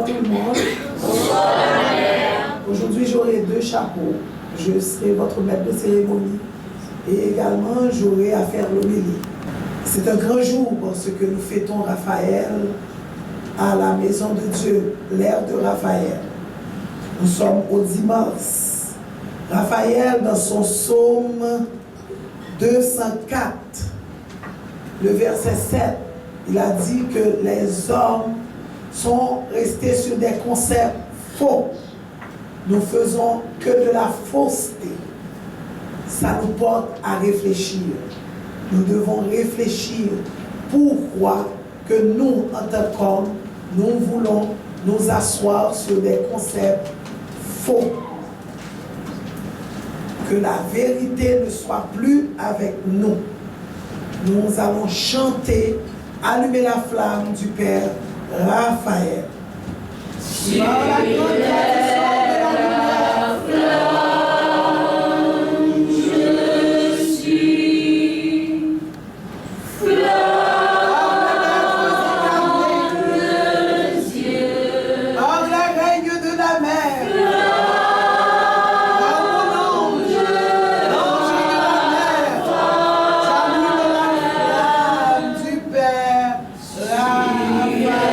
Bonsoir tout le monde. Bonsoir. Aujourd'hui, j'aurai 2 chapeaux. Je serai votre maître de cérémonie et également j'aurai à faire l'homélie. C'est un grand jour parce que nous fêtons Raphaël à la maison de Dieu, l'ère de Raphaël. Nous sommes au 10 mars. Raphaël, dans son psaume 204, le verset 7, il a dit que les hommes sont restés sur des concepts faux. Nous faisons que de la fausseté. Ça nous porte à réfléchir. Nous devons réfléchir pourquoi que nous, en tant qu'hommes, nous voulons nous asseoir sur des concepts faux. Que la vérité ne soit plus avec nous. Nous allons chanter, allumer la flamme du Père Raphaël. Par la grande tradition de la lumière, je suis flamme de Dieu. par la règne de la mer, par mon ange, l'ange de la mer, j'allume la flamme du Père Raphaël.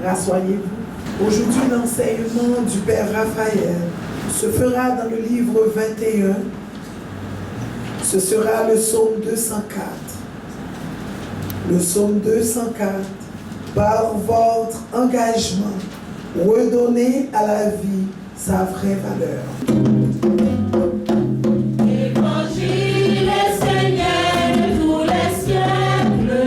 Rassoyez-vous. Aujourd'hui, l'enseignement du Père Raphaël se fera dans le livre 21. Ce sera le psaume 204. Le psaume 204, par votre engagement, redonnez à la vie sa vraie valeur. Évangile, Seigneur, de tous les siècles,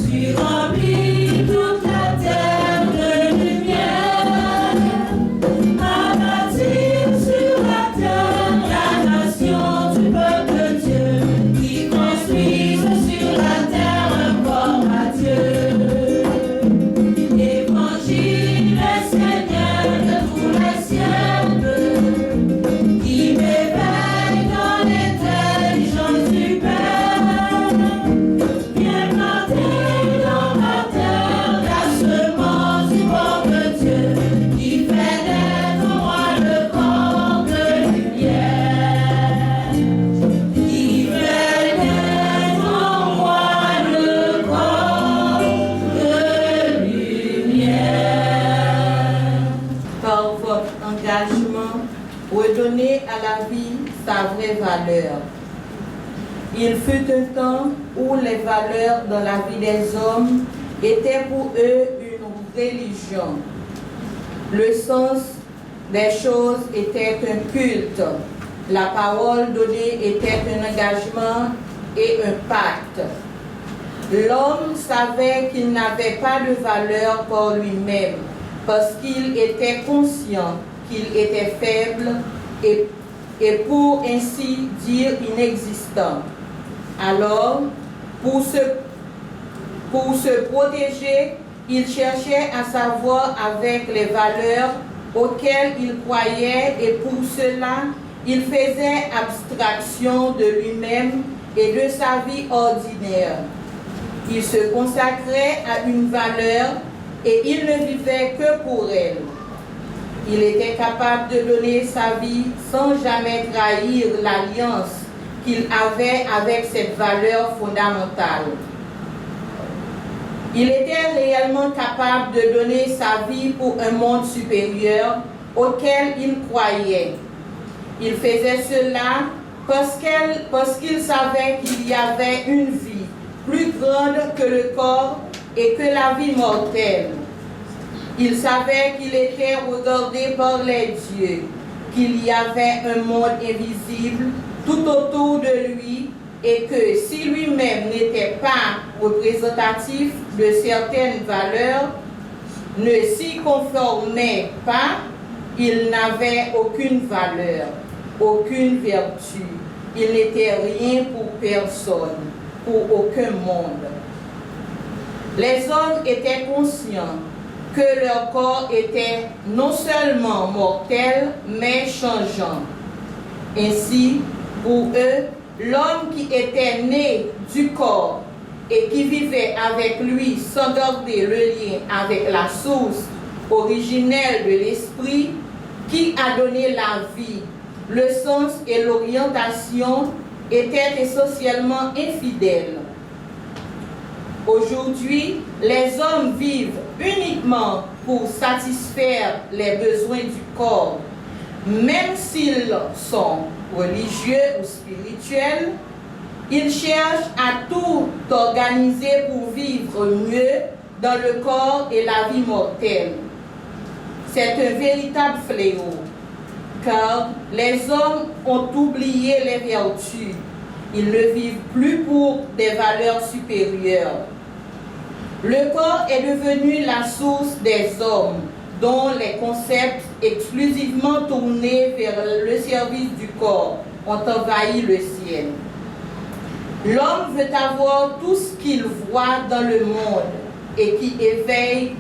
tu remplis toute la terre de lumière, à bâtir sur la terre la nation du peuple de Dieu, qui construise sur la terre un corps à Dieu. Évangile, Seigneur, de tous les siècles, qui m'éveille dans l'intelligence du Père, bien planté dans ma terre, la semence du corps de Dieu, qui fait naître en moi le corps de lumière, qui fait naître en moi le corps de lumière. Par votre engagement, redonnez à la vie sa vraie valeur. Il fut un temps où les valeurs dans la vie des hommes étaient pour eux une religion. Le sens des choses était un culte. La parole donnée était un engagement et un pacte. L'homme savait qu'il n'avait pas de valeur pour lui-même parce qu'il était conscient qu'il était faible et pour ainsi dire inexistant. Alors, pour se protéger, il cherchait à savoir avec les valeurs auxquelles il croyait et pour cela, il faisait abstraction de lui-même et de sa vie ordinaire. Il se consacrait à une valeur et il ne vivait que pour elle. Il était capable de donner sa vie sans jamais trahir l'alliance qu'il avait avec cette valeur fondamentale. Il était réellement capable de donner sa vie pour un monde supérieur auquel il croyait. Il faisait cela parce qu'il savait qu'il y avait une vie plus grande que le corps et que la vie mortelle. Il savait qu'il était regardé par les dieux, qu'il y avait un monde invisible tout autour de lui et que si lui-même n'était pas représentatif de certaines valeurs, ne s'y conformait pas, il n'avait aucune valeur, aucune vertu. Il n'était rien pour personne, pour aucun monde. Les hommes étaient conscients que leur corps était non seulement mortel, mais changeant. Ainsi, pour eux, l'homme qui était né du corps et qui vivait avec lui sans garder le lien avec la source originelle de l'esprit, qui a donné la vie, le sens et l'orientation, était essentiellement infidèle. Aujourd'hui, les hommes vivent uniquement pour satisfaire les besoins du corps, même s'ils sont religieux ou spirituels. Ils cherchent à tout organiser pour vivre mieux dans le corps et la vie mortelle. C'est un véritable fléau, car les hommes ont oublié les vertus. Ils ne vivent plus pour des valeurs supérieures. Le corps est devenu la source des hommes, dont les concepts exclusivement tournés vers le service du corps ont envahi le ciel. L'homme veut avoir tout ce qu'il voit dans le monde et qui éveille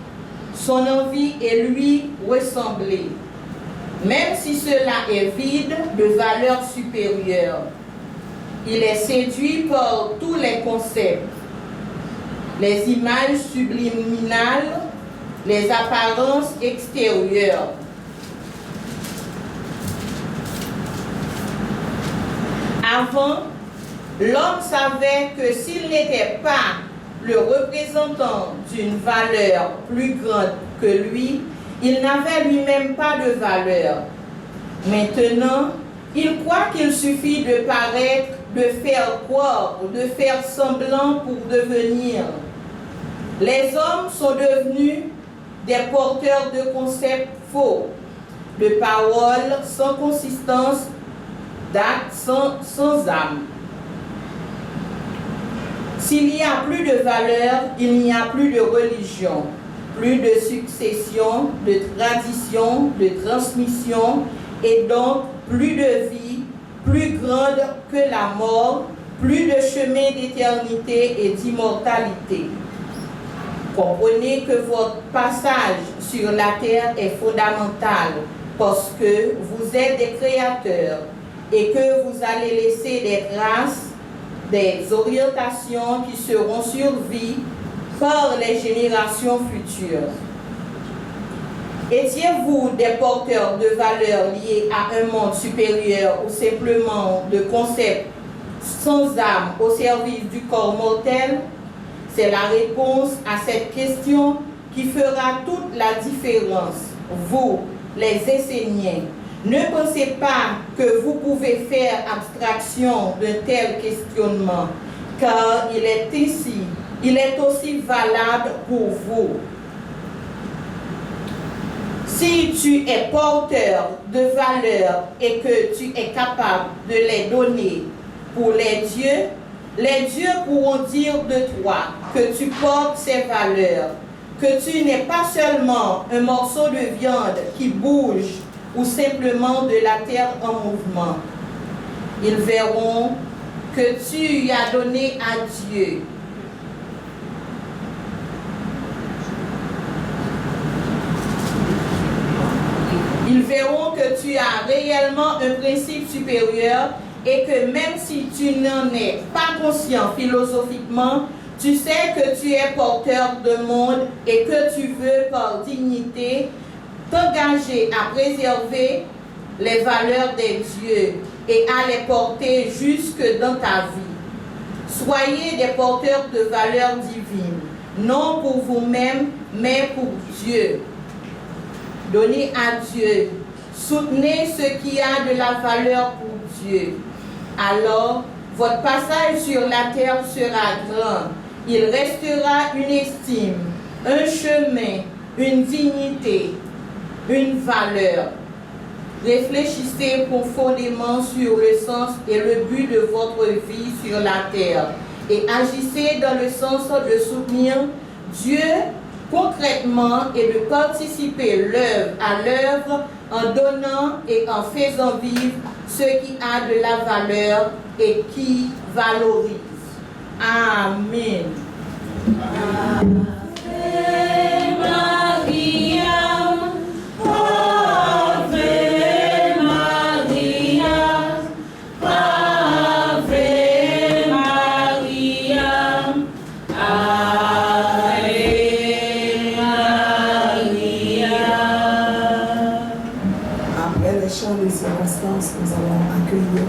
son envie et lui ressembler, même si cela est vide de valeurs supérieures. Il est séduit par tous les concepts, les images subliminales, les apparences extérieures. Avant, l'homme savait que s'il n'était pas le représentant d'une valeur plus grande que lui, il n'avait lui-même pas de valeur. Maintenant, il croit qu'il suffit de paraître, de faire croire, de faire semblant pour devenir. Les hommes sont devenus des porteurs de concepts faux, de paroles sans consistance, d'actes sans âme. S'il n'y a plus de valeur, il n'y a plus de religion, plus de succession, de tradition, de transmission, et donc plus de vie, plus grande que la mort, plus de chemin d'éternité et d'immortalité. Comprenez que votre passage sur la terre est fondamental parce que vous êtes des créateurs et que vous allez laisser des traces, des orientations qui seront suivies par les générations futures. Étiez-vous des porteurs de valeurs liées à un monde supérieur ou simplement de concepts sans âme au service du corps mortel? C'est la réponse à cette question qui fera toute la différence. Vous, les Esséniens, ne pensez pas que vous pouvez faire abstraction d'un tel questionnement, car il est aussi valable pour vous. Si tu es porteur de valeurs et que tu es capable de les donner pour les dieux pourront dire de toi que tu portes ces valeurs, que tu n'es pas seulement un morceau de viande qui bouge ou simplement de la terre en mouvement. Ils verront que tu as donné à Dieu tu as réellement un principe supérieur et que même si tu n'en es pas conscient philosophiquement, tu sais que tu es porteur de monde et que tu veux par dignité t'engager à préserver les valeurs des dieux et à les porter jusque dans ta vie. Soyez des porteurs de valeurs divines, non pour vous-même, mais pour Dieu. Donnez à Dieu. Soutenez ce qui a de la valeur pour Dieu. Alors, votre passage sur la terre sera grand. Il restera une estime, un chemin, une dignité, une valeur. Réfléchissez profondément sur le sens et le but de votre vie sur la terre et agissez dans le sens de soutenir Dieu concrètement et de participer à l'œuvre en donnant et en faisant vivre ce qui a de la valeur et qui valorise. Amen. Amen. Nous allons accueillir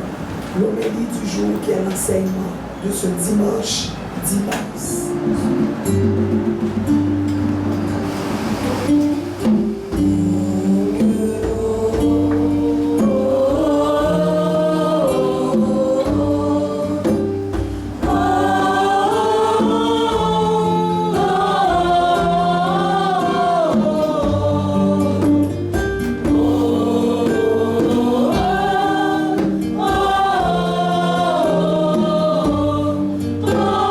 l'homélie du jour qui est l'enseignement de ce dimanche 10 mars. Oh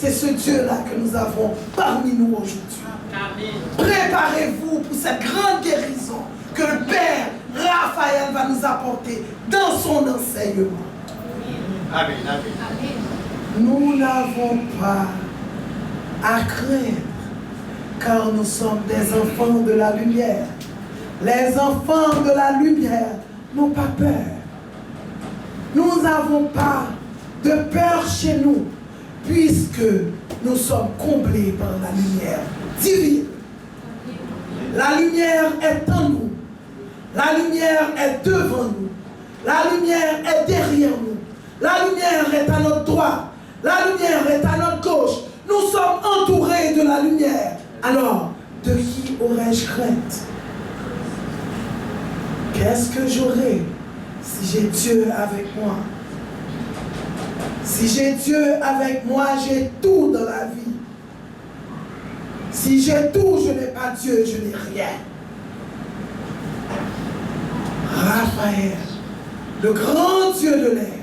c'est ce Dieu-là que nous avons parmi nous aujourd'hui. Préparez-vous pour cette grande guérison que le Père Raphaël va nous apporter dans son enseignement. Amen. Amen. Nous n'avons pas à craindre, car nous sommes des enfants de la lumière. Les enfants de la lumière n'ont pas peur. Nous n'avons pas de peur chez nous, puisque nous sommes comblés par la lumière divine. La lumière est en nous. La lumière est devant nous. La lumière est derrière nous. La lumière est à notre droite. La lumière est à notre gauche. Nous sommes entourés de la lumière. Alors, de qui aurais-je crainte? Qu'est-ce que j'aurai si j'ai Dieu avec moi? Si j'ai Dieu avec moi, j'ai tout dans la vie. Si j'ai tout, je n'ai pas Dieu, je n'ai rien. Raphaël, le grand Dieu de l'air.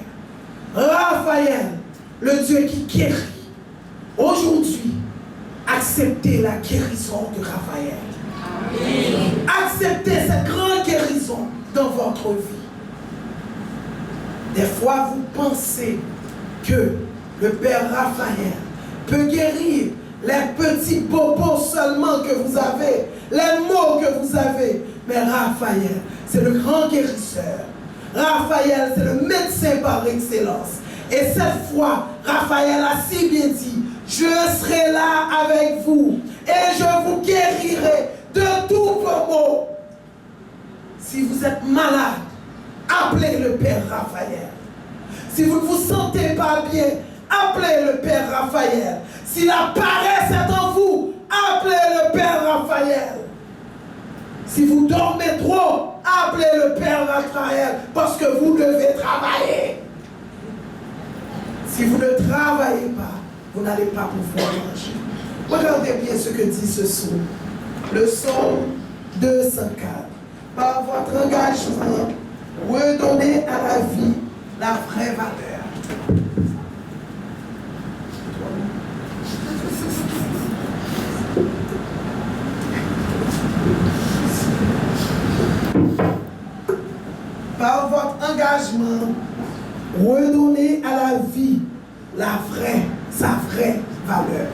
Raphaël, le Dieu qui guérit. Aujourd'hui, acceptez la guérison de Raphaël. Amen. Acceptez cette grande guérison dans votre vie. Des fois, vous pensez que le Père Raphaël peut guérir les petits bobos seulement que vous avez, les maux que vous avez. Mais Raphaël, c'est le grand guérisseur. Raphaël, c'est le médecin par excellence. Et cette fois, Raphaël a si bien dit, je serai là avec vous et je vous guérirai de tous vos maux. Si vous êtes malade, appelez le Père Raphaël. Si vous ne vous sentez pas bien, appelez le Père Raphaël. Si la paresse est en vous, appelez le Père Raphaël. Si vous dormez trop, appelez le Père Raphaël parce que vous devez travailler. Si vous ne travaillez pas, vous n'allez pas pouvoir manger. Regardez bien ce que dit ce psaume. Le psaume 204. Par votre engagement, redonnez à la vie la vraie valeur. Par votre engagement, redonnez à la vie sa vraie valeur.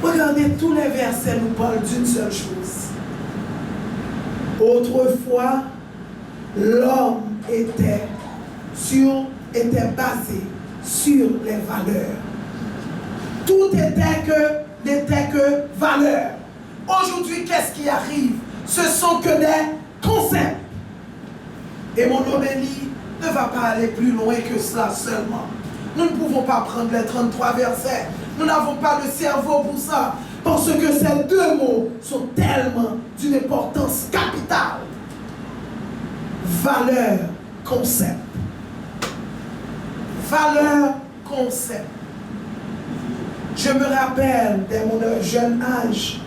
Regardez, tous les versets nous parlent d'une seule chose. Autrefois, l'homme était basé sur les valeurs. Tout n'était que valeur. Aujourd'hui, qu'est-ce qui arrive? Ce sont que des concepts. Et mon homélie ne va pas aller plus loin que cela seulement. Nous ne pouvons pas prendre les 33 versets. Nous n'avons pas le cerveau pour ça. Parce que ces deux mots sont tellement d'une importance capitale. Valeur, concept. Valeur, concept. Je me rappelle, dès mon jeune âge,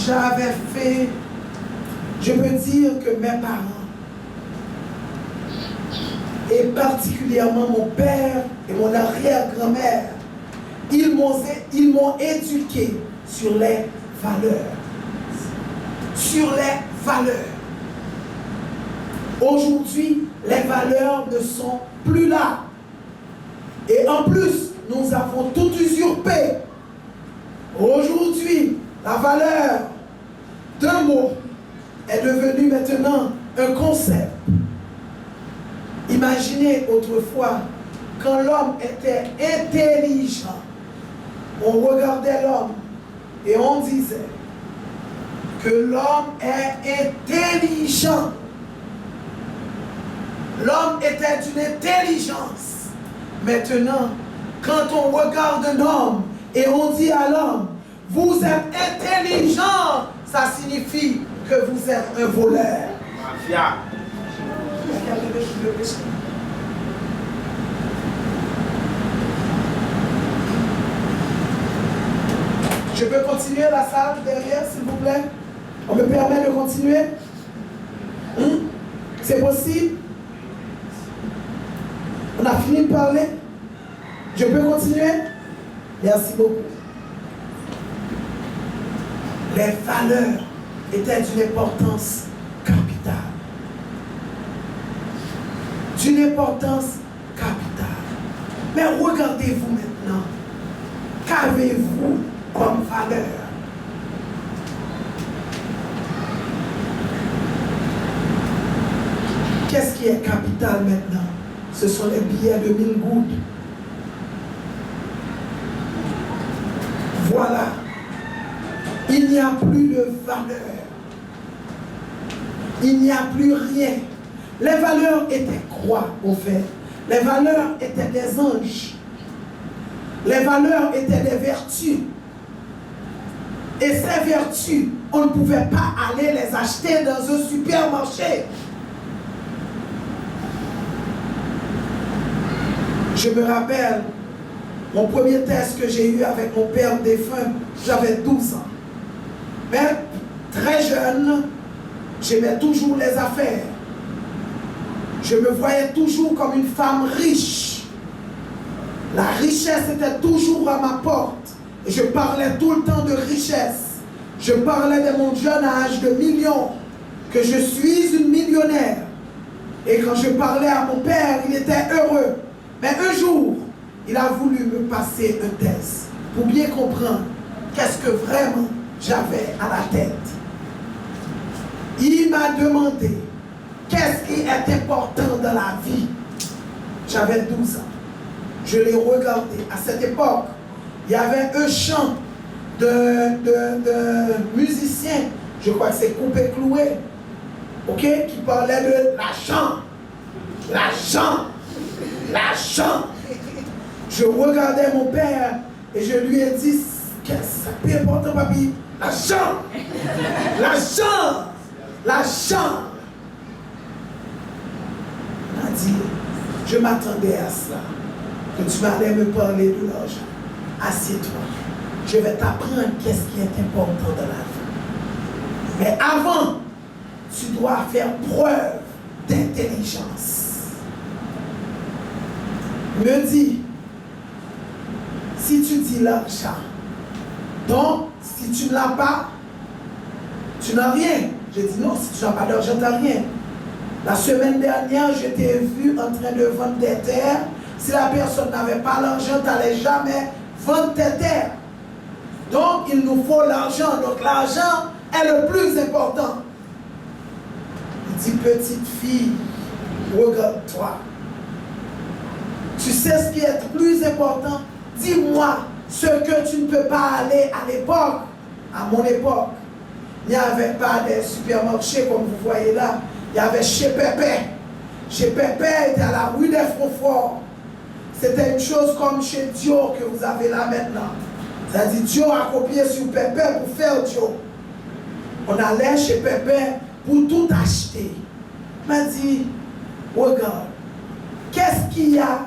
j'avais fait, je peux dire que mes parents, et particulièrement mon père et mon arrière-grand-mère, ils m'ont éduqué sur les valeurs. Sur les valeurs. Aujourd'hui, les valeurs ne sont plus là. Et en plus, nous avons tout usurpé. Aujourd'hui, la valeur d'un mot est devenue maintenant un concept. Imaginez autrefois, quand l'homme était intelligent, on regardait l'homme et on disait que l'homme est intelligent. L'homme était d'une intelligence. Maintenant, quand on regarde un homme et on dit à l'homme, vous êtes intelligent, ça signifie que vous êtes un voleur. Mafia. Je peux continuer la salle derrière, s'il vous plaît? On me permet de continuer? C'est possible? On a fini de parler? Je peux continuer? Merci beaucoup. Les valeurs étaient d'une importance capitale. D'une importance capitale. Mais regardez-vous maintenant. Qu'avez-vous comme valeur? Qu'est-ce qui est capital maintenant? Ce sont les billets de 1000 gouttes. Voilà. Il n'y a plus de valeur. Il n'y a plus rien. Les valeurs étaient quoi, au fait? Les valeurs étaient des anges. Les valeurs étaient des vertus. Et ces vertus, on ne pouvait pas aller les acheter dans un supermarché. Je me rappelle, mon premier test que j'ai eu avec mon père défunt, j'avais 12 ans. Mais très jeune, j'aimais toujours les affaires. Je me voyais toujours comme une femme riche. La richesse était toujours à ma porte. Et je parlais tout le temps de richesse. Je parlais de mon jeune âge de millions, que je suis une millionnaire. Et quand je parlais à mon père, il était heureux. Mais un jour, il a voulu me passer un test pour bien comprendre qu'est-ce que vraiment j'avais à la tête. Il m'a demandé qu'est-ce qui est important dans la vie. J'avais 12 ans. Je l'ai regardé. À cette époque, il y avait un chant de musicien, je crois que c'est Coupé Cloué, ok, qui parlait de l'argent. L'argent. L'argent. Je regardais mon père et je lui ai dit, qu'est-ce que c'est important, papi? L'argent. L'argent. L'argent. Il m'a dit, je m'attendais à cela, que tu m'allais me parler de l'argent. Assieds-toi. Je vais t'apprendre qu'est-ce qui est important dans la vie. Mais avant, tu dois faire preuve d'intelligence. Me dit, si tu dis l'argent, donc si tu ne l'as pas, tu n'as rien. J'ai dit non, si tu n'as pas d'argent, tu n'as rien. La semaine dernière, je t'ai vu en train de vendre des terres. Si la personne n'avait pas l'argent, tu n'allais jamais vendre tes terres. Donc, il nous faut l'argent. Donc, l'argent est le plus important. Il dit, petite fille, regarde-toi. Tu sais ce qui est le plus important? Dis-moi ce que tu ne peux pas aller à l'époque. À mon époque, il n'y avait pas de supermarchés comme vous voyez là. Il y avait chez Pépé. Chez Pépé était à la rue des Froforts. C'était une chose comme chez Dio que vous avez là maintenant. C'est-à-dire Dio a copié sur Pépé pour faire Dio. On allait chez Pépé pour tout acheter. Il m'a dit, regarde, qu'est-ce qu'il y a?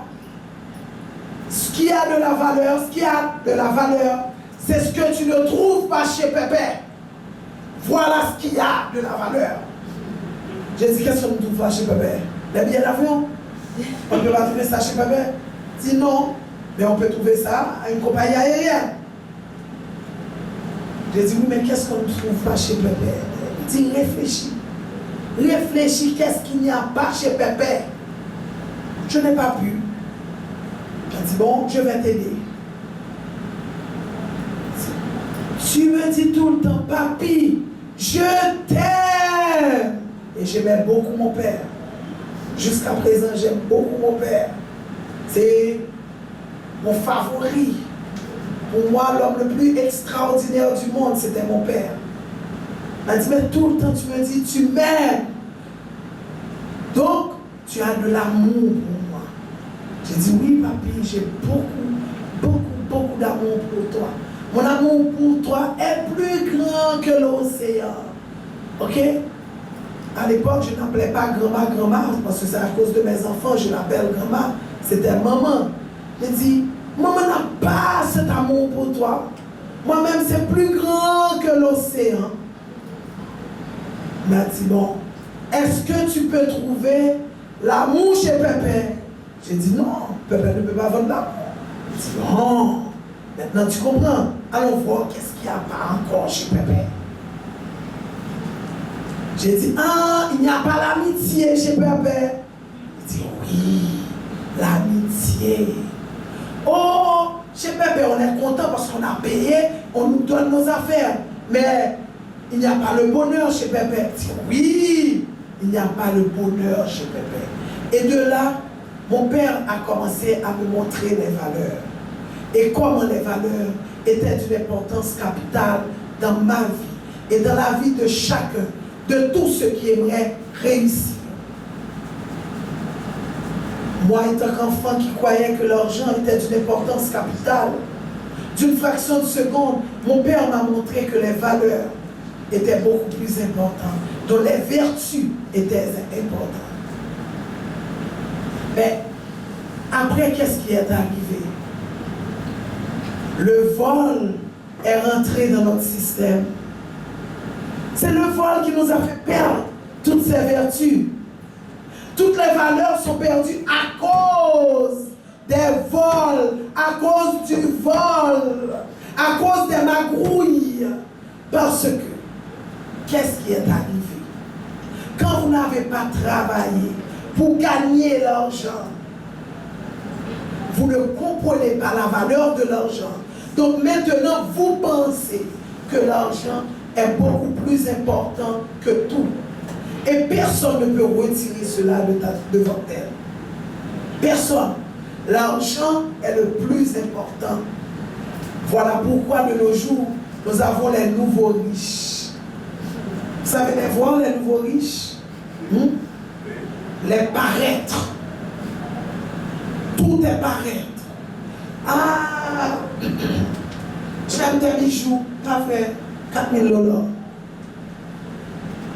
Ce qui a de la valeur, ce qui a de la valeur, c'est ce que tu ne trouves pas chez Pépé. Voilà ce qui a de la valeur. J'ai dit, qu'est-ce qu'on ne trouve pas chez Pépé? Les billets d'avion? On ne peut pas trouver ça chez Pépé? Dis non, mais on peut trouver ça à une compagnie aérienne. J'ai dit, oui, mais qu'est-ce qu'on ne trouve pas chez Pépé? Il dit, réfléchis. Réfléchis, qu'est-ce qu'il n'y a pas chez Pépé? Je n'ai pas pu. J'ai dit, bon, je vais t'aider. Tu me dis tout le temps, papi, je t'aime. Et j'aimais beaucoup mon père. Jusqu'à présent, j'aime beaucoup mon père. C'est mon favori. Pour moi, l'homme le plus extraordinaire du monde, c'était mon père. Il m'a dit, mais tout le temps, tu me dis, tu m'aimes. Donc, tu as de l'amour pour moi. J'ai dit, oui, papi, j'ai beaucoup d'amour pour toi. Mon amour pour toi est plus grand que l'océan. Ok? À l'époque, je n'appelais pas grand-mère, parce que c'est à cause de mes enfants, je l'appelle grand-mère. C'était maman. J'ai dit, maman n'a pas cet amour pour toi. Moi-même, c'est plus grand que l'océan. Il m'a dit, bon, est-ce que tu peux trouver l'amour chez Pépé? J'ai dit, non, Pépé ne peut pas vendre l'amour. Il dit, non. Maintenant, tu comprends? Allons voir qu'est-ce qu'il n'y a pas encore chez Pépé. J'ai dit, il n'y a pas l'amitié chez Pépé. Il dit, oui, l'amitié. Oh, chez Pépé, on est content parce qu'on a payé, on nous donne nos affaires. Mais il n'y a pas le bonheur chez Pépé. Il dit, oui, il n'y a pas le bonheur chez Pépé. Et de là, mon père a commencé à me montrer les valeurs. Et comment les valeurs étaient d'une importance capitale dans ma vie et dans la vie de chacun, de tous ceux qui aimeraient réussir. Moi, étant qu'enfant qui croyait que l'argent était d'une importance capitale, d'une fraction de seconde, mon père m'a montré que les valeurs étaient beaucoup plus importantes, dont les vertus étaient importantes. Mais après, qu'est-ce qui est arrivé? Le vol est rentré dans notre système. C'est le vol qui nous a fait perdre toutes ces vertus. Toutes les valeurs sont perdues à cause des vols, à cause du vol, à cause des magouilles. Parce que, qu'est-ce qui est arrivé? Quand vous n'avez pas travaillé pour gagner l'argent, vous ne comprenez pas la valeur de l'argent. Donc maintenant, vous pensez que l'argent est beaucoup plus important que tout. Et personne ne peut retirer cela de votre tête. Personne. L'argent est le plus important. Voilà pourquoi de nos jours, nous avons les nouveaux riches. Vous savez les voir, les nouveaux riches? Les paraîtres. Tout est paraître. Ah, j'aime tes bijoux, pas vrai, 4 000 $.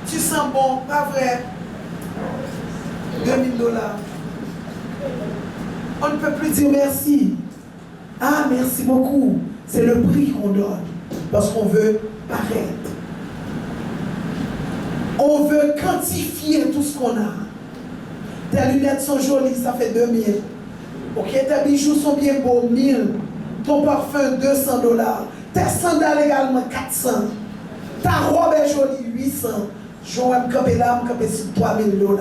Tu sens bon, pas vrai, 2 000 $. On ne peut plus dire merci. Ah, merci beaucoup. C'est le prix qu'on donne parce qu'on veut paraître. On veut quantifier tout ce qu'on a. Tes lunettes sont jolies, ça fait 2 000. Ok, tes bijoux sont bien beaux, 1 000. Ton parfum, 200 $. Tes sandales également, 400. Ta robe est jolie, 800. Je vais me camper là, me camper sur 3 000 $.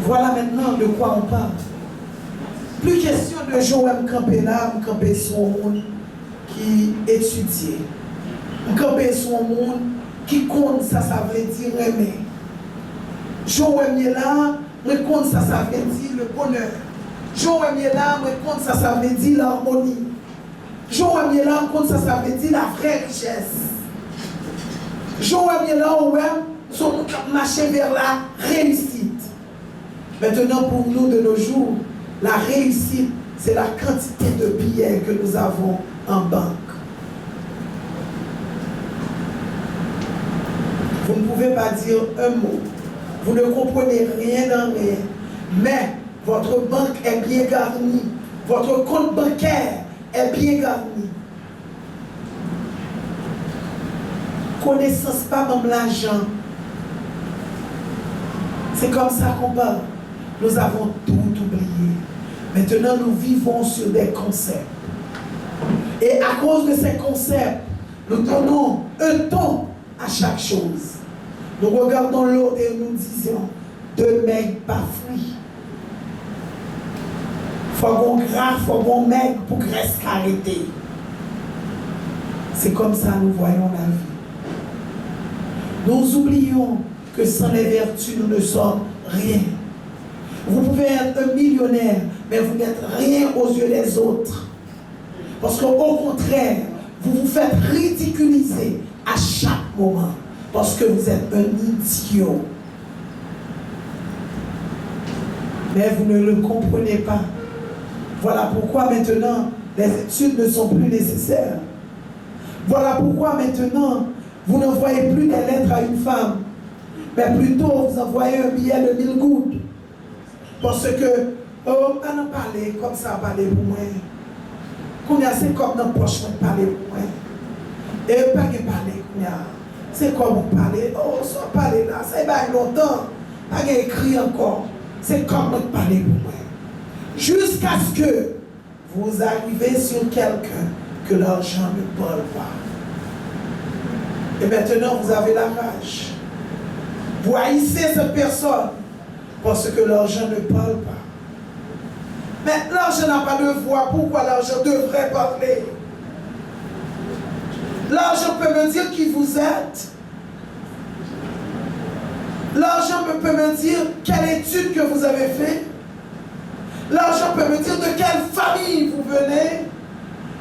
Voilà maintenant de quoi on parle. Plus question de Joël me camper là, me camper sur un monde qui étudie. Me camper sur un monde qui compte ça, ça veut dire aimer. Joël est là, me compte ça, ça veut dire le bonheur. Joël est là, me compte ça, ça veut dire l'harmonie. Joël est là, me compte ça, ça veut dire la vraie richesse. Joël est là, ouais, son marcher vers la réussite. Maintenant, pour nous de nos jours, la réussite, c'est la quantité de billets que nous avons en banque. Vous ne pouvez pas dire un mot. Vous ne comprenez rien dans rien. Mais votre banque est bien garnie. Votre compte bancaire est bien garni. Connaissance, pas même l'argent. C'est comme ça qu'on parle. Nous avons tout oublié. Maintenant, nous vivons sur des concepts. Et à cause de ces concepts, nous donnons un ton à chaque chose. Nous regardons l'autre et nous disons, de maigre pas fruit. Faut qu'on gras, faut qu'on maigre pour graisse carité. C'est comme ça nous voyons la vie. Nous oublions que sans les vertus, nous ne sommes rien. Vous pouvez être un millionnaire, mais vous n'êtes rien aux yeux des autres. Parce qu'au contraire, vous vous faites ridiculiser à chaque moment. Parce que vous êtes un idiot. Mais vous ne le comprenez pas. Voilà pourquoi maintenant, les études ne sont plus nécessaires. Voilà pourquoi maintenant, vous n'envoyez plus des lettres à une femme. Mais plutôt, vous envoyez un billet de 1000 gouttes. Parce que, oh, on en parler comme ça, parler pour moi. Qu'on y a, c'est comme dans le poche, on parler pour moi. Et pas que parler, c'est comme on parler. Oh, ça parler là, ça va longtemps. Pas écrit encore. C'est comme on parler pour moi. Jusqu'à ce que vous arrivez sur quelqu'un que l'argent ne parle pas. Et maintenant, vous avez la rage. Vous haïssez cette personne parce que l'argent ne parle pas. Mais l'argent n'a pas de voix. Pourquoi l'argent devrait parler? L'argent peut me dire qui vous êtes. L'argent peut me dire quelle étude que vous avez fait. L'argent peut me dire de quelle famille vous venez.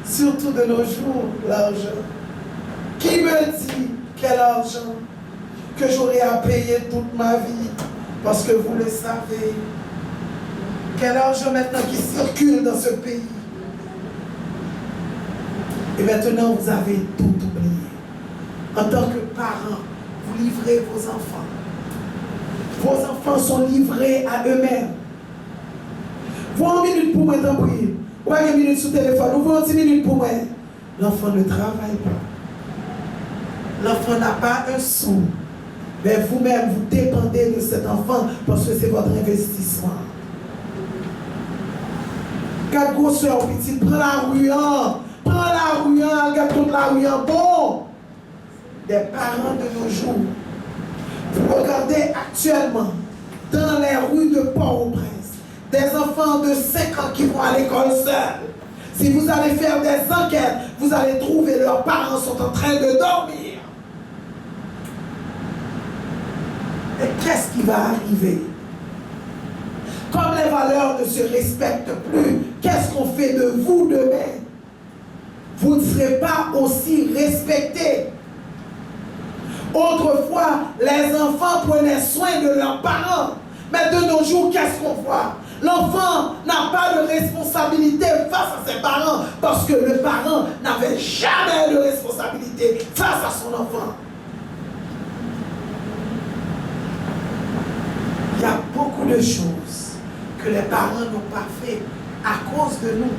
Surtout de nos jours, l'argent. Qui me dit quel argent que j'aurai à payer toute ma vie? Parce que vous le savez. Quel argent maintenant qui circule dans ce pays? Et maintenant, vous avez tout oublié. En tant que parents, vous livrez vos enfants. Vos enfants sont livrés à eux-mêmes. Vous avez 1 minute pour moi d'en prier. Ou 1 minute sur le téléphone. Ou 10 minutes pour moi. L'enfant ne travaille pas. L'enfant n'a pas un sou. Mais vous-même, vous dépendez de cet enfant parce que c'est votre investissement. Quand gros soeur petit, prends la rue, regarde toute la rue, bon. Des parents de nos jours. Vous regardez actuellement dans les rues de Port-au-Prince des enfants de 5 ans qui vont à l'école seuls. Si vous allez faire des enquêtes, vous allez trouver leurs parents sont en train de dormir. Et qu'est-ce qui va arriver? Comme les valeurs ne se respectent plus, qu'est-ce qu'on fait de vous demain? Vous ne serez pas aussi respectés. Autrefois, les enfants prenaient soin de leurs parents. Mais de nos jours, qu'est-ce qu'on voit? L'enfant n'a pas de responsabilité face à ses parents parce que le parent n'avait jamais de responsabilité face à son enfant. Il y a beaucoup de choses que les parents n'ont pas fait à cause de nous.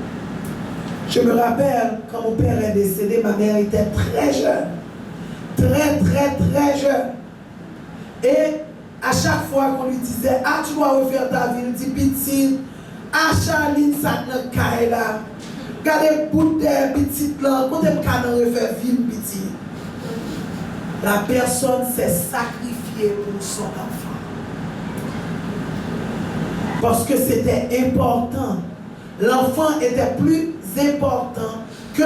Je me rappelle, quand mon père est décédé, ma mère était très jeune. Très jeune. Et à chaque fois qu'on lui disait, ah, tu dois refaire ta vie, il dit, petit, ah, Charline, ça ne caille là. Gardez bout de petite là, quand elle peut refaire vie, petit. La personne s'est sacrifiée pour son enfant. Parce que c'était important. L'enfant était plus important que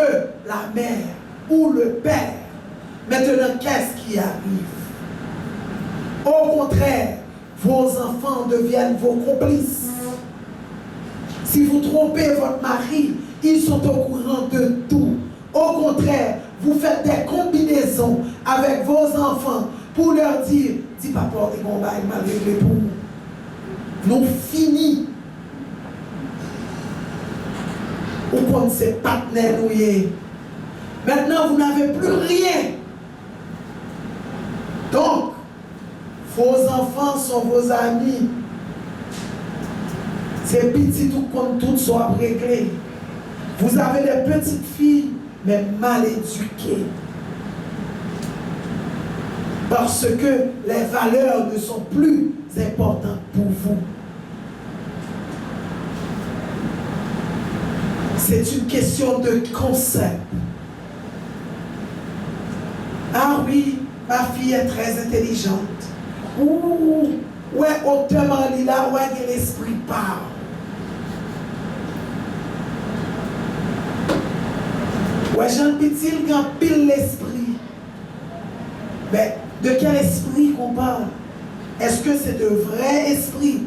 la mère ou le père. Maintenant, qu'est-ce qui arrive? Au contraire, vos enfants deviennent vos complices. Si vous trompez votre mari, ils sont au courant de tout. Au contraire, vous faites des combinaisons avec vos enfants pour leur dire, dis papa, t'es bon, il m'a réglé pour nous. Nous finis. Ou comme ces partenaires nous y est. Maintenant, vous n'avez plus rien. Donc, vos enfants sont vos amis. C'est petit tout comme tout soit réglé. Vous avez des petites filles, mais mal éduquées. Parce que les valeurs ne sont plus importantes pour vous. C'est une question de concept. Ah oui, ma fille est très intelligente. Ouh, ouais, autrement, là, ouais, que l'esprit parle. Ouais, Jean Petit, il a pile l'esprit. Mais de quel esprit qu'on parle? Est-ce que c'est de vrai esprit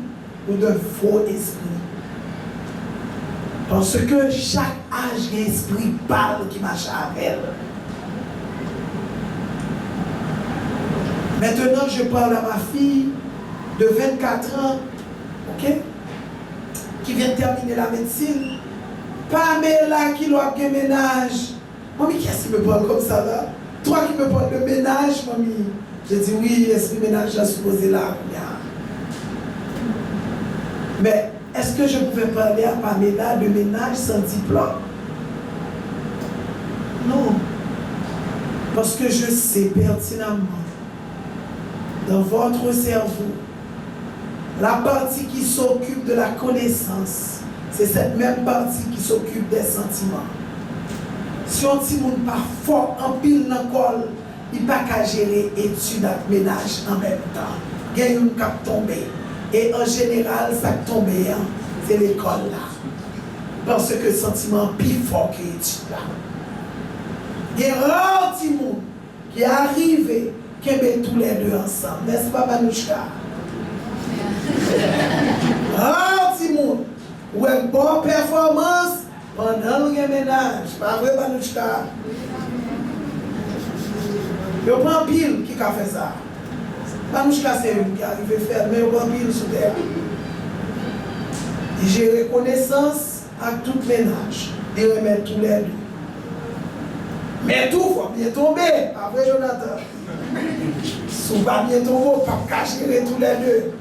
ou de faux esprit? Parce que chaque âge d'esprit parle qui marche avec elle. Maintenant, je parle à ma fille de 24 ans, ok, qui vient de terminer la médecine. Pamela qui doit faire ménage. Mamie, qu'est-ce qui me parle comme ça là? Toi qui me parles de ménage, mamie. Je dis oui, est-ce que le ménage a supposé là? Mais est-ce que je pouvais parler à Pamela de ménage sans diplôme? Non. Parce que je sais pertinemment, dans votre cerveau, la partie qui s'occupe de la connaissance, c'est cette même partie qui s'occupe des sentiments. Si on dit moun pas fort en pile dans l'école, il n'y a pas qu'à gérer études et ménage en même temps. Il y a une qui tombe. Et en général, ça tombe, c'est l'école là. Parce que le sentiment est plus fort que l'étude là. Il y a un rare petit monde qui arrive, qui met tous les deux ensemble. N'est-ce pas, Manouchka? Rare petit monde. Ou une bonne performance pendant le ménage. Pas vrai, Manouchka? Il y a pas un pile qui a fait ça. Manouchka, c'est une qui arrive à faire, mais il y a pas un pile sur terre. J'ai reconnaissance à tout ménage. Et remettre tous les deux. Mais tout, il faut bien tomber. Après, Jonathan. Si on va bien tomber, on ne peut pas gérer tous les deux.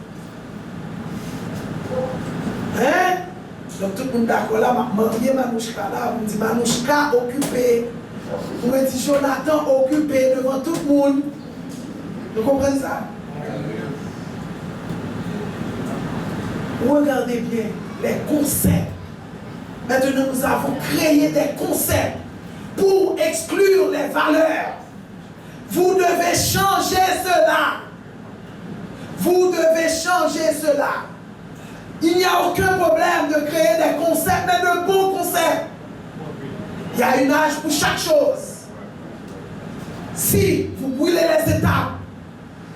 Hein? Donc tout le monde d'accord là, marié Manouchka là, on dit Manouchka occupé. On me dit Jonathan occupé devant tout le monde. Vous comprenez ça? Regardez bien les concepts. Maintenant, nous avons créé des concepts pour exclure les valeurs. Vous devez changer cela. Vous devez changer cela. Il n'y a aucun problème de créer des concepts, mais de bons concepts. Il y a un âge pour chaque chose. Si vous brûlez les étapes,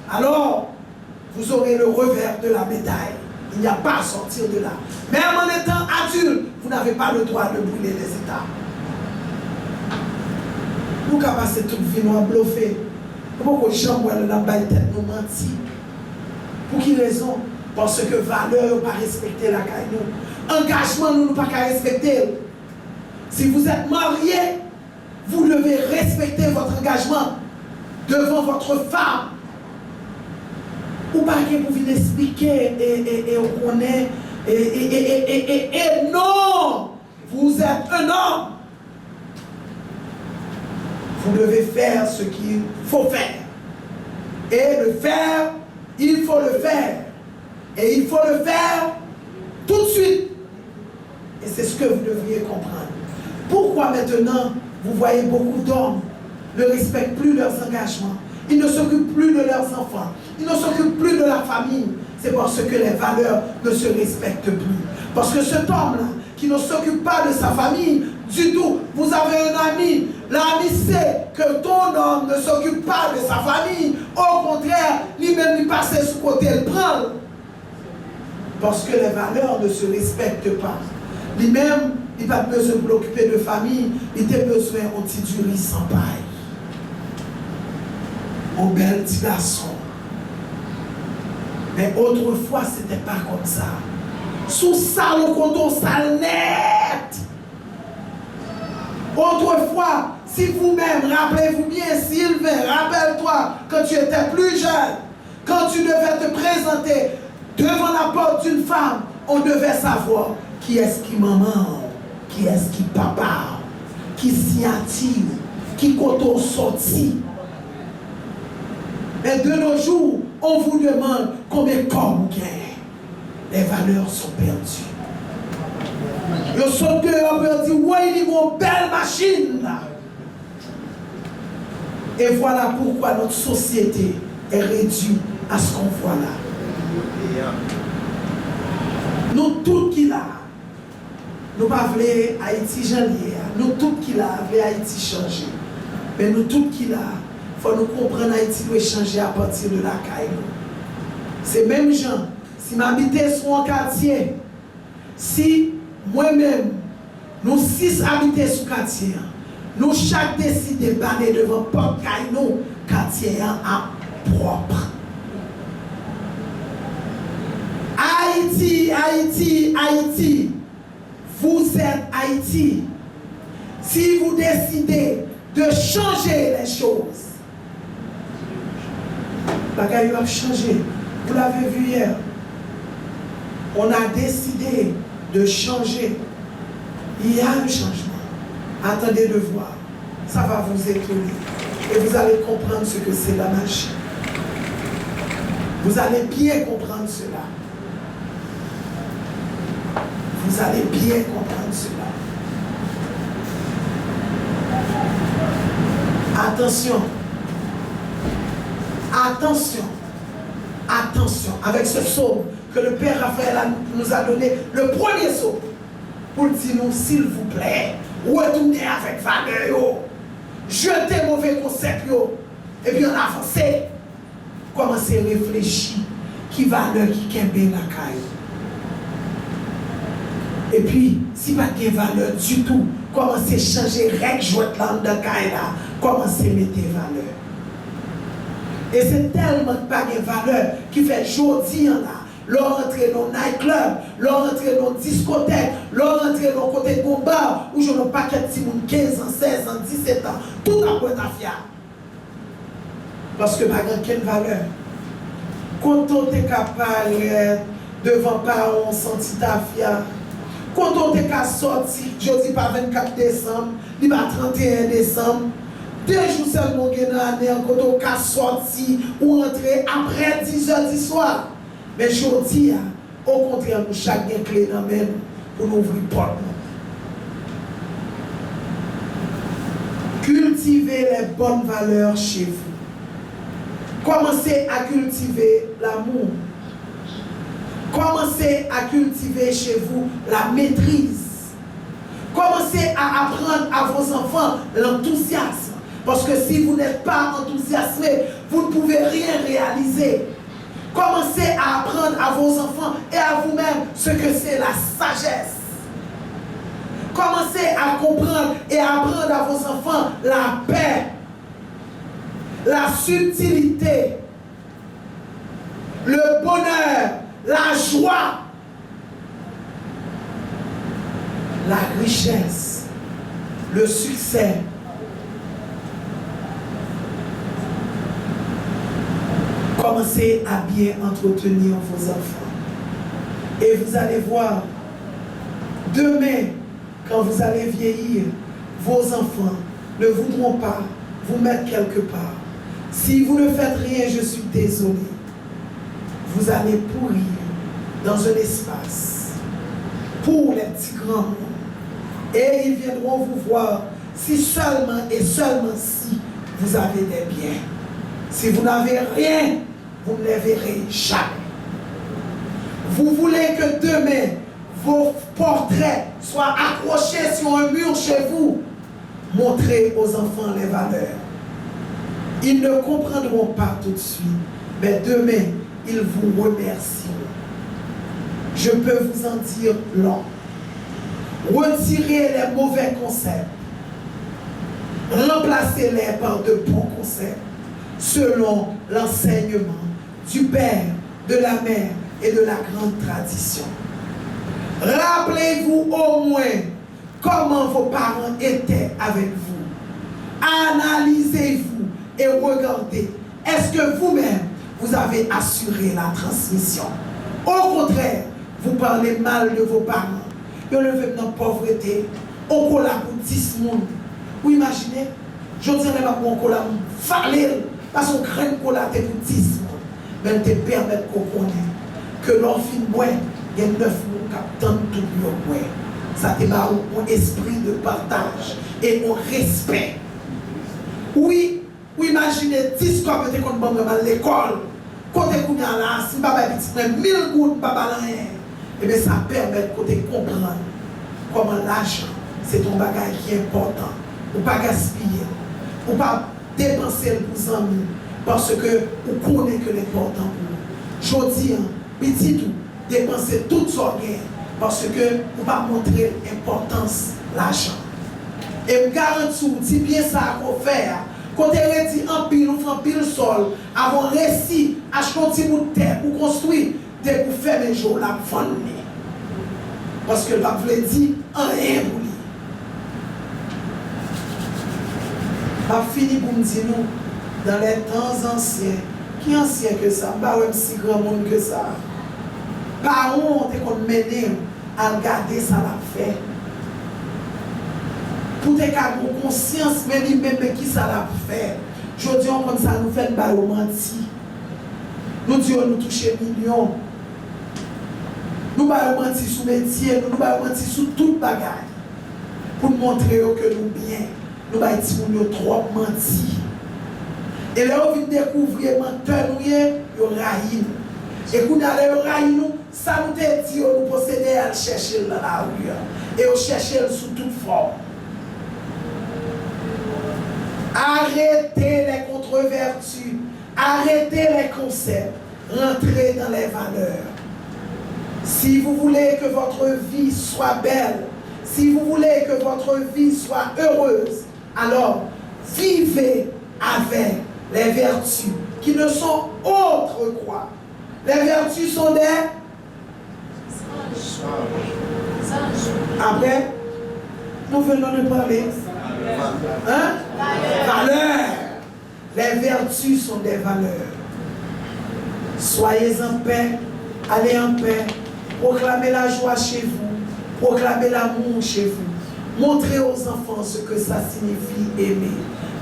alors vous aurez le revers de la médaille. Il n'y a pas à sortir de là. Même en étant adulte, vous n'avez pas le droit de brûler les étapes. Nous avons passé toute vie, nous avons bluffé. Pourquoi les gens dans la tête nous mentir? Pour quelle raison? Parce que valeur pas respecter la caille. Engagement nous pas qu'à respecter. Si vous êtes marié, vous devez respecter votre engagement devant votre femme. Ou pas que vous venez expliquer et on connaît et non, vous êtes un homme. Vous devez faire ce qu'il faut faire. Et le faire, il faut le faire. Et il faut le faire tout de suite. Et c'est ce que vous devriez comprendre. Pourquoi maintenant, vous voyez beaucoup d'hommes ne respectent plus leurs engagements? Ils ne s'occupent plus de leurs enfants. Ils ne s'occupent plus de la famille. C'est parce que les valeurs ne se respectent plus. Parce que cet homme-là, qui ne s'occupe pas de sa famille du tout, vous avez un ami, l'ami sait que ton homme ne s'occupe pas de sa famille. Au contraire, lui-même lui passe sous côté, il prend. Parce que les valeurs ne se respectent pas. Lui-même, il n'a pas besoin de l'occuper de famille, il a besoin d'un petit du riz sans paille. Un bel petit garçon. Mais autrefois, ce n'était pas comme ça. Sous ça, le coton sale net. Autrefois, si vous-même, rappelez-vous bien, Sylvain, rappelle-toi, quand tu étais plus jeune, quand tu devais te présenter devant la porte d'une femme, on devait savoir qui est-ce qui maman, qui est-ce qui papa, qui s'y attire, qui coton sorti. Mais de nos jours, on vous demande combien de corps vous gagnez. Les valeurs sont perdues. Le sauteur on peut dire, ouais, il y a une belle machine là. Et voilà pourquoi notre société est réduite à ce qu'on voit là. Nous tous qui là, nous pas voulons Haïti janvier, nous tous qui là, voulons Haïti changer. Mais nous tous qui là, il faut nous comprendre Haïti doit changer à partir de la caille. C'est même gens, si m'habiter sur un quartier, si moi-même, nous 6 habitants sur le quartier, nous chaque décider de banner devant porte caille nous, quartier à propre. Haïti, Haïti, Haïti, vous êtes Haïti. Si vous décidez de changer les choses, bagaille va changer. Vous l'avez vu hier. On a décidé de changer. Il y a un changement. Attendez de voir. Ça va vous étonner. Et vous allez comprendre ce que c'est la magie. Vous allez bien comprendre cela. Vous allez bien comprendre cela. Attention. Attention. Attention. Avec ce psaume que le Père Raphaël nous a donné, le premier psaume, pour dire nous, s'il vous plaît, retournez avec valeur, jetez mauvais concept, et puis on avance. Commencez à réfléchir. Qui valeur qui kembe la caille. Et puis, si pas de valeur du tout, commencez à changer règle jouette là dans caille là, commencez à mettre valeur. Et c'est tellement pas de valeur qui fait aujourd'hui là. L'on rentre dans le nightclub, l'on rentre dans la discothèque, l'on rentre dans le côté de mon bar, où je n'ai pas qu'à 15 ans, 16 ans, 17 ans, tout à point à fier. Parce que pas de quelle valeur. Quand on est capable devant parents, senti ta fière. Quand on est capable de sortir, je dis pas 24 décembre, ni pas 31 décembre. 2 jours seulement dans l'année, quand on est capable de sortir ou entrer après 10 heures du soir. Mais je dis, au contraire, nous chaque clé dans la main pour nous ouvrir la porte. Cultivez les bonnes valeurs chez vous. Commencez à cultiver l'amour. Commencez à cultiver chez vous la maîtrise. Commencez à apprendre à vos enfants l'enthousiasme. Parce que si vous n'êtes pas enthousiasmé, vous ne pouvez rien réaliser. Commencez à apprendre à vos enfants et à vous-même ce que c'est la sagesse. Commencez à comprendre et à apprendre à vos enfants la paix, la subtilité, le bonheur, la joie, la richesse, le succès. Commencez à bien entretenir vos enfants. Et vous allez voir, demain, quand vous allez vieillir, vos enfants ne voudront pas vous mettre quelque part. Si vous ne faites rien, je suis désolé. Vous allez pourrir dans un espace pour les petits grands mondes. Et ils viendront vous voir si seulement et seulement si vous avez des biens. Si vous n'avez rien, vous ne les verrez jamais. Vous voulez que demain, vos portraits soient accrochés sur un mur chez vous. Montrez aux enfants les valeurs. Ils ne comprendront pas tout de suite, mais demain, ils vous remercieront. Je peux vous en dire long. Retirez les mauvais concepts. Remplacez-les par de bons concepts, selon l'enseignement du Père, de la Mère et de la grande tradition. Rappelez-vous au moins comment vos parents étaient avec vous. Analysez-vous et regardez, est-ce que vous-même, vous avez assuré la transmission? Au contraire, vous parlez mal de vos parents. Vous levez dans la pauvreté, on collabore 10 monde. Vous imaginez? Je dirais pas qu'on collabore faller parce qu'on craint qu'on collabore pour 10 monde. Mais te permettre qu'on connaisse que l'enfant moins, il y a 9 monde qui attendent tout le monde. Ça te met un esprit de partage et un respect. Oui, vous imaginez 10 fois que tu es à l'école, quand tu es là, si papa est 1000 gouttes, papa rien. Et bien ça permet de comprendre comment l'argent, c'est ton bagage qui est important. Ou pas gaspiller, ou pas dépenser pour les amis, parce que vous connaissez que l'important pour vous. Je dis, petit tout, dépenser tout son gain, parce que vous pas montrer l'importance de l'argent. Et je garantis, si bien ça qu'on fait, quand on dit en pile, on fait en pile sol, avant réussi, acheter un petit bout de terre pour construire, dès que vous faites un jour, la vendre. Parce que le pape vous dit, rien pour lui. Pape fini pour me dire, nous, dans les temps anciens, qui ancien que ça, pas même si grand monde que ça. Par honte qu'on mène à regarder ça l'a fait. Pour te garder conscience, même qui ça l'a fait. Je dis, comme ça nous fait une romantique. Nous disons, nous toucher millions. Nous allons mentir sous métier, nous allons mentir sous toute bagaille. Pour montrer que nous bien, nous allons dire que nous trop menti. Et là, on vient découvrir menteur, nous raïs. Et quand nous allons raïs, ça nous dit nous posséder à chercher dans la rue. Et on cherche sous toute forme. Arrêtez les contre-vertus, arrêtez les concepts, rentrez dans les valeurs. Si vous voulez que votre vie soit belle, si vous voulez que votre vie soit heureuse, alors vivez avec les vertus qui ne sont autres quoi. Les vertus sont des après, nous venons de parler. Hein? Valeurs. Les vertus sont des valeurs. Soyez en paix, allez en paix, proclamez la joie chez vous, proclamez l'amour chez vous. Montrez aux enfants ce que ça signifie aimer,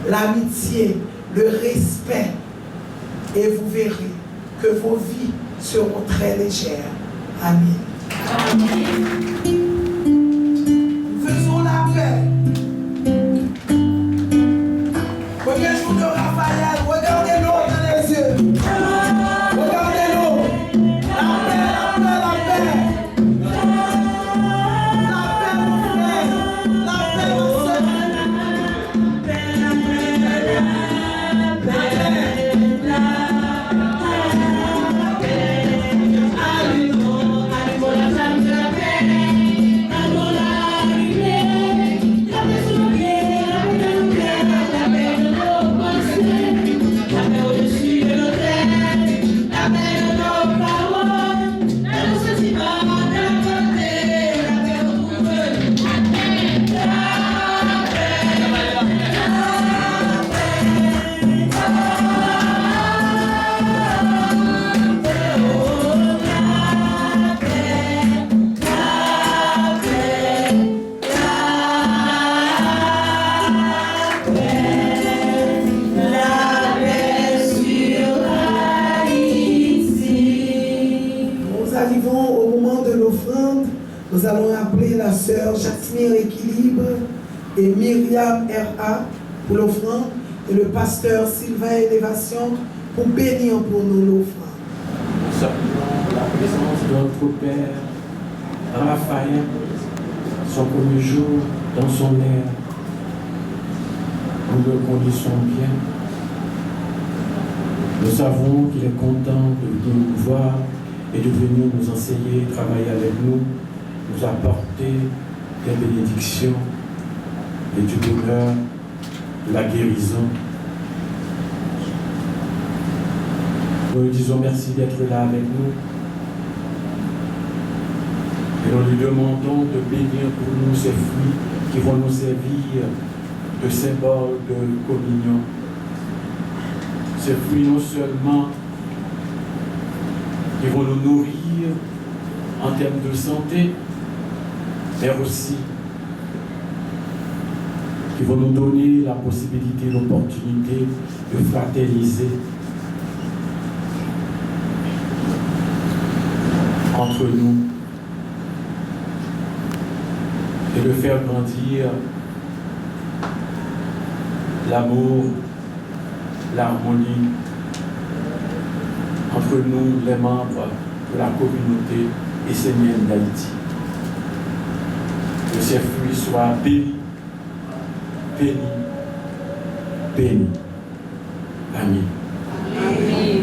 l'amitié, le respect. Et vous verrez que vos vies seront très légères. Amen. Faisons la paix. Regardez-nous de Raphaël, regardez-nous dans les yeux. Regardez-nous. La paix, la paix, la paix. La paix, mon frère. La paix, ma soeur. Nous allons appeler la sœur Jasmine Équilibre et Myriam R.A. pour l'offrande et le pasteur Sylvain Élévation pour bénir pour nous l'offrande. Nous saluons la présence de notre Père Raphaël, son premier jour dans son air. Nous le connaissons bien. Nous savons qu'il est content de venir nous voir et de venir nous enseigner, travailler avec nous, nous apporter des bénédictions et du bonheur, de la guérison. Nous lui disons merci d'être là avec nous et nous lui demandons de bénir pour nous ces fruits qui vont nous servir de symbole de communion. Ces fruits non seulement qui vont nous nourrir en termes de santé, mais aussi qui vont nous donner la possibilité, l'opportunité de fraterniser entre nous et de faire grandir l'amour, l'harmonie entre nous, les membres de la communauté essénienne d'Haïti. Que ces fruits soient bénis, bénis, bénis. Amen. Amen.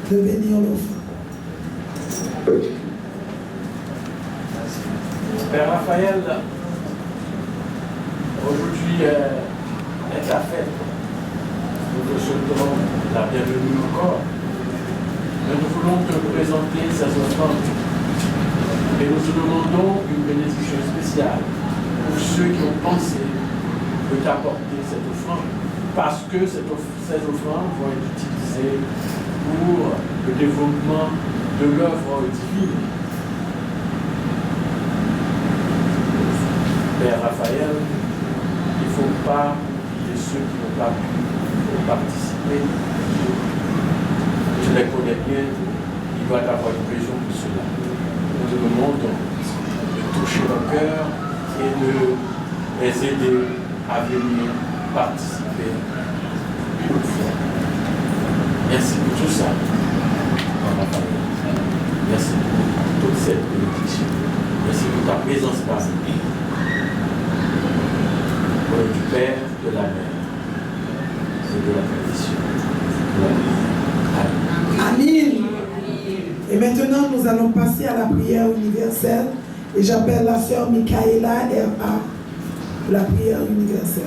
De bénir l'offrande. Père Raphaël, aujourd'hui est la fête. Nous te souhaitons la bienvenue encore. Mais nous voulons te présenter ces offrandes. Et nous te demandons une bénédiction spéciale pour ceux qui ont pensé de t'apporter cette offrande. Parce que ces offrandes vont être utilisées pour le développement de l'œuvre divine. Père Raphaël, il ne faut pas oublier ceux qui n'ont pas pu participer. Tu les connais bien, il doit avoir une raison pour cela. Nous te demandons de toucher leur cœur et de les aider à venir participer une fois. Merci pour tout ça, Raphaël. Merci pour toute cette bénédiction. Merci pour ta présence parmi nous. Au nom du Père, de la Mère et de la tradition. Amen. Et maintenant, nous allons passer à la prière universelle. Et j'appelle la sœur Michaela R.A. pour la prière universelle.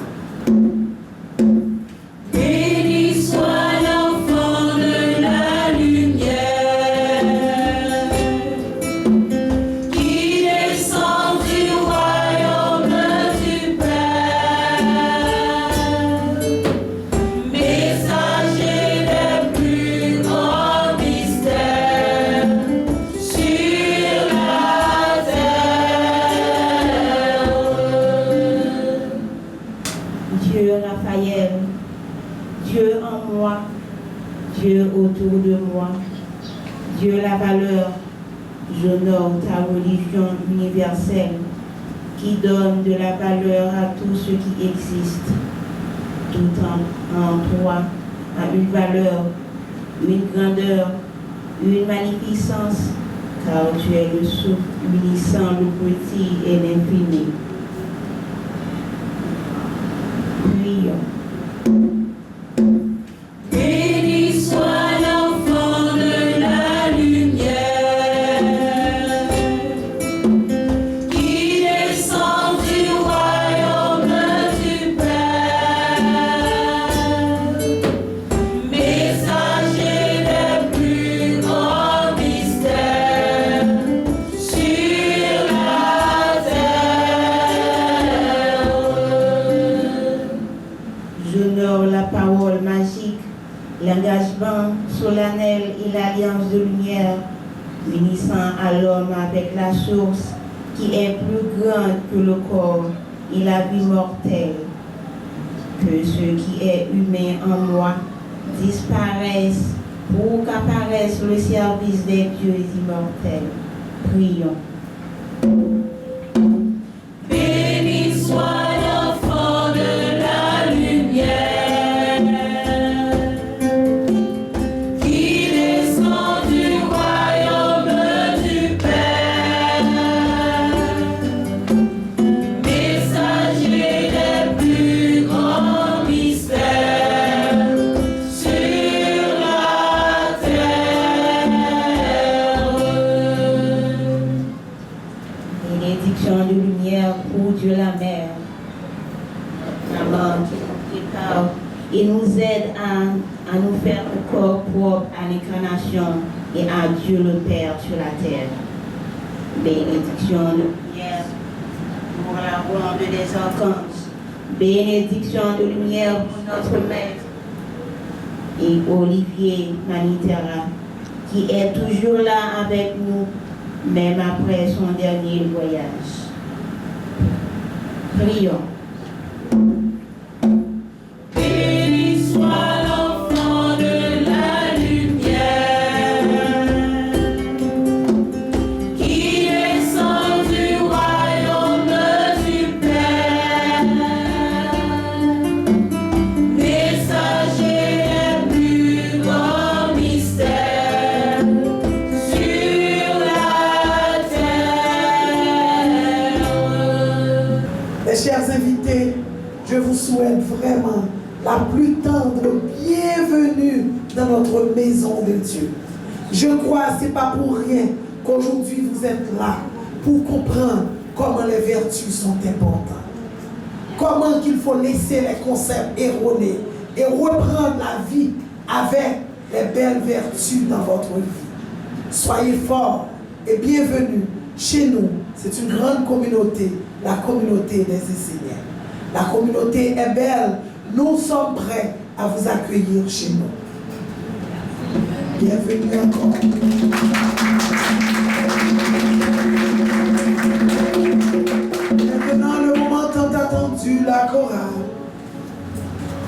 Béni soit l'enfant de la lumière, qui descend du royaume du Père, messager des plus grands mystères sur la terre. Dieu Raphaël, Dieu en moi, Dieu autour de moi, Dieu la valeur, j'honore ta religion universelle qui donne de la valeur à tout ce qui existe. Tout en toi a une valeur, une grandeur, une magnificence, car tu es le souffle unissant le petit et l'infini. Prions. Béni soit l'enfant de la lumière, qui descend du royaume du Père, messager des plus grands mystères sur la terre. J'honore la parole magique, l'engagement solennel et l'alliance de lumière, unissant à l'homme avec la source qui est plus grande que le corps et la vie mortelle. Que ce qui est humain en moi disparaisse pour qu'apparaisse le service des dieux immortels. Prions. Béni soit l'enfant de la lumière, qui descend du royaume du Père, messager des plus grands mystères sur la terre. Bénédiction de lumière pour Dieu la Mère, maman qui parle et nous aide à nous faire le corps propre à l'incarnation et à Dieu le Père sur la terre. Bénédiction de lumière pour la ronde des archanges. Bénédiction de lumière pour notre Maître et Olivier Manitera, qui est toujours là avec nous, même après son dernier voyage. Prions. Béni soit l'enfant de la lumière, qui descend du royaume du Père, messager des plus grands mystères sur la terre. Mes chers invités, je vous souhaite vraiment la plus tendre bienvenue dans notre maison de Dieu. Je crois que ce n'est pas pour rien qu'aujourd'hui vous êtes là pour comprendre comment les vertus sont importantes. Comment qu'il faut laisser les concepts erronés et reprendre la vie avec les belles vertus dans votre vie. Soyez forts et bienvenue chez nous. C'est une grande communauté, la communauté des Esséniens. La communauté est belle. Nous sommes prêts à vous accueillir chez nous. Bienvenue encore. Maintenant, le moment tant attendu, la chorale.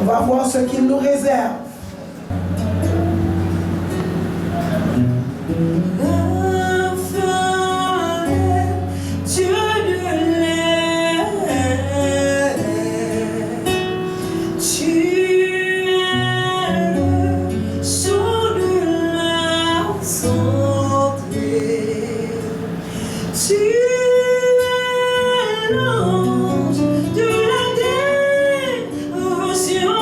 On va voir ce qu'il nous réserve. De la dévotion.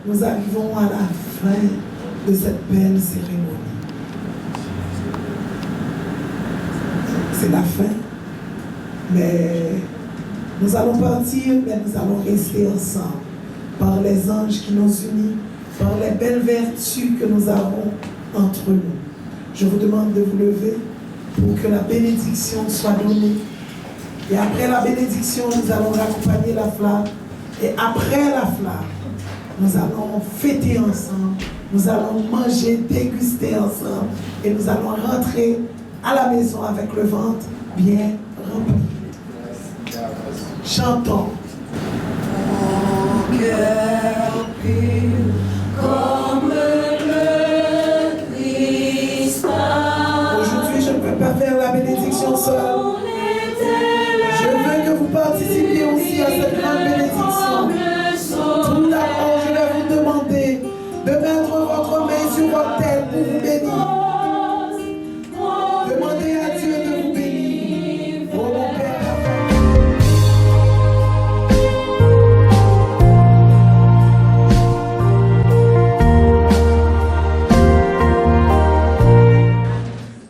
nous arrivons à la fin de cette belle cérémonie. C'est la fin, mais nous allons partir, mais nous allons rester ensemble par les anges qui nous unissent, par les belles vertus que nous avons entre nous. Je vous demande de vous lever pour que la bénédiction soit donnée. Et après la bénédiction, nous allons accompagner la flamme. Et après la flamme, nous allons fêter ensemble. Nous allons manger, déguster ensemble. Et nous allons rentrer à la maison avec le ventre bien rempli. Chantons. Mon cœur pur comme le cristal. Aujourd'hui, je ne peux pas faire la bénédiction seule. Je veux que vous participiez